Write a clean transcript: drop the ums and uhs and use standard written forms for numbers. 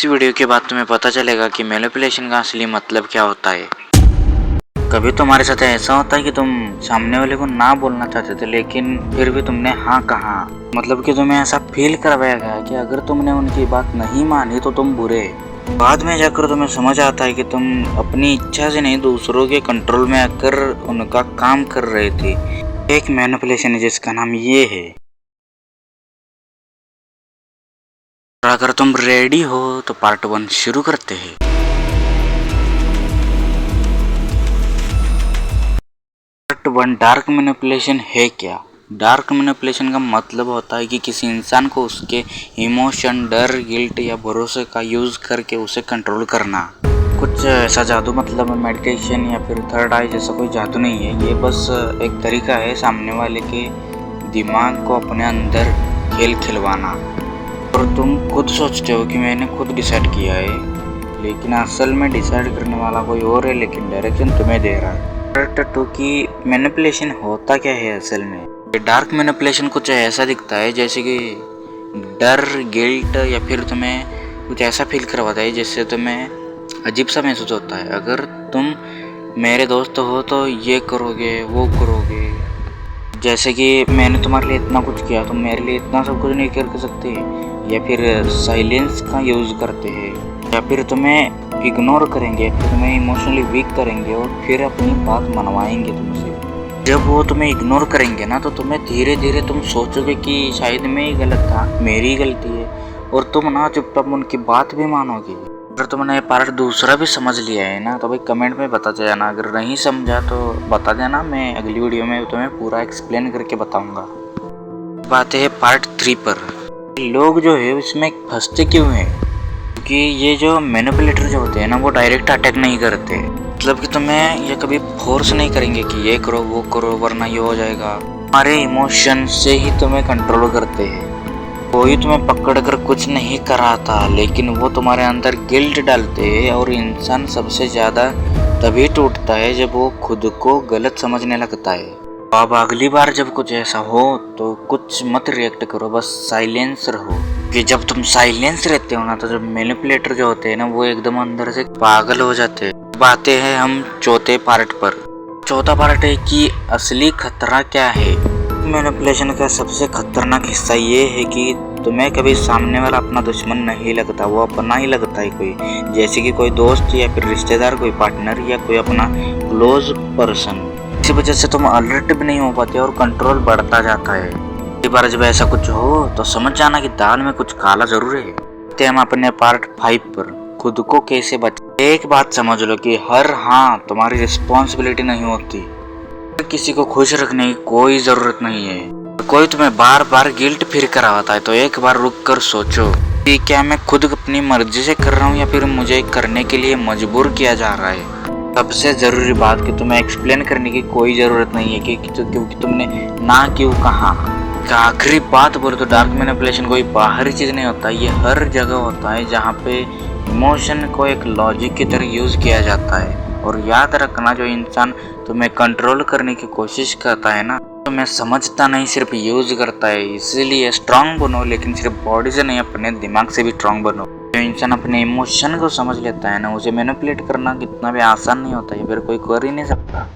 इस वीडियो के बाद तुम्हें पता चलेगा कि मैनिपुलेशन का असली मतलब क्या होता है। कभी तुम्हारे साथ ऐसा होता है कि तुम सामने वाले को ना बोलना चाहते थे लेकिन फिर भी तुमने हाँ कहा, मतलब कि तुम्हें ऐसा फील करवाया गया कि अगर तुमने उनकी बात नहीं मानी तो तुम बुरे। बाद में जाकर तुम्हें समझ आता है कि तुम अपनी इच्छा से नहीं, दूसरों के कंट्रोल में आकर उनका काम कर रहे थे। एक मैनिपुलेशन है जिसका नाम ये है। अगर तुम रेडी हो तो पार्ट 1 शुरू करते हैं। पार्ट 1 डार्क मैनिपुलेशन है क्या? डार्क मैनिपुलेशन का मतलब होता है कि किसी इंसान को उसके इमोशन, डर, गिल्ट या भरोसे का यूज करके उसे कंट्रोल करना। कुछ ऐसा जादू मतलब मेडिटेशन या फिर थर्ड आई जैसा कोई जादू नहीं है। ये बस एक तरीका है सामने वाले के दिमाग को अपने अंदर खेल खिलवाना। और तुम खुद सोचते हो कि मैंने खुद डिसाइड किया है, लेकिन असल में डिसाइड करने वाला कोई और है, लेकिन डायरेक्शन तुम्हें दे रहा है। पार्ट 2 की मैनिपुलेशन होता क्या है असल में? डार्क मैनिपुलेशन कुछ ऐसा दिखता है जैसे कि डर, गिल्ट या फिर तुम्हें कुछ ऐसा फील करवाता है जिससे तुम्हें अजीब सा महसूस होता है। अगर तुम मेरे दोस्त हो तो ये करोगे, वो करोगे। जैसे कि मैंने तुम्हारे लिए इतना कुछ किया, तुम मेरे लिए इतना सब कुछ नहीं कर सकते। या फिर साइलेंस का यूज़ करते हैं, या फिर तुम्हें इग्नोर करेंगे, फिर तुम्हें इमोशनली वीक करेंगे और फिर अपनी बात मनवाएंगे तुमसे। जब वो तुम्हें इग्नोर करेंगे ना तो तुम्हें धीरे धीरे तुम सोचोगे कि शायद मैं ही गलत था, मेरी गलती है, और तुम ना चुपचाप उनकी बात भी मानोगे। अगर तुमने पार्ट दूसरा भी समझ लिया है ना तो भाई कमेंट में बता देना। अगर नहीं समझा तो बता देना, मैं अगली वीडियो में तुम्हें पूरा एक्सप्लेन करके बताऊंगा। बात है पार्ट 3 पर। लोग जो है इसमें फंसते क्यों हैं? क्योंकि ये जो मैनिपुलेटर जो होते हैं ना वो डायरेक्ट अटैक नहीं करते। मतलब कि तुम्हें ये कभी फोर्स नहीं करेंगे कि ये करो वो करो वरना ये हो जाएगा। हमारे इमोशन से ही तुम्हें कंट्रोल करते हैं। कोई तुम्हें पकड़ कर कुछ नहीं कराता, लेकिन वो तुम्हारे अंदर गिल्ट डालते हैं। और इंसान सबसे ज़्यादा तभी टूटता है जब वो खुद को गलत समझने लगता है। अब अगली बार जब कुछ ऐसा हो तो कुछ मत रिएक्ट करो, बस साइलेंस रहो। कि जब तुम साइलेंस रहते हो ना तो जब मैनिपुलेटर जो होते हैं ना वो एकदम अंदर से पागल हो जाते हैं। अब आते हैं हम चौथे पार्ट पर। चौथा पार्ट है कि असली खतरा क्या है। मैनिपुलेशन का सबसे खतरनाक हिस्सा ये है कि तुम्हें कभी सामने वाला अपना दुश्मन नहीं लगता, वो अपना ही लगता है कोई। जैसे कि कोई दोस्त या फिर रिश्तेदार, कोई पार्टनर या कोई अपना क्लोज पर्सन। इसी वजह से तुम अलर्ट भी नहीं हो पाते और कंट्रोल बढ़ता जाता है। कई बार जब ऐसा कुछ हो तो समझ जाना कि दाल में कुछ काला जरूर है। तो हम अपने पार्ट 5 पर खुद को कैसे बचाएं। एक बात समझ लो कि हर हाँ तुम्हारी रिस्पॉन्सिबिलिटी नहीं होती। किसी को खुश रखने की कोई जरूरत नहीं है। कोई तुम्हें बार बार गिल्ट फील कराता है तो एक बार रुक कर सोचो कि क्या मैं खुद अपनी मर्जी से कर रहा हूँ या फिर मुझे करने के लिए मजबूर किया जा रहा है। सबसे ज़रूरी बात कि तुम्हें एक्सप्लेन करने की कोई ज़रूरत नहीं है कि क्योंकि तुमने ना क्यों कहा। आखिरी बात बोले तो डार्क मैनिपुलेशन कोई बाहरी चीज़ नहीं होता, ये हर जगह होता है जहाँ पे इमोशन को एक लॉजिक की तरह यूज़ किया जाता है। और याद रखना, जो इंसान तुम्हें कंट्रोल करने की कोशिश करता है ना तुम्हें समझता नहीं, सिर्फ यूज़ करता है। इसीलिए स्ट्रांग बनो, लेकिन सिर्फ बॉडी से नहीं अपने दिमाग से भी स्ट्रांग बनो। जो इंसान अपने इमोशन को समझ लेता है ना उसे मैनिपुलेट करना कितना भी आसान नहीं होता है, फिर कोई कर ही नहीं सकता।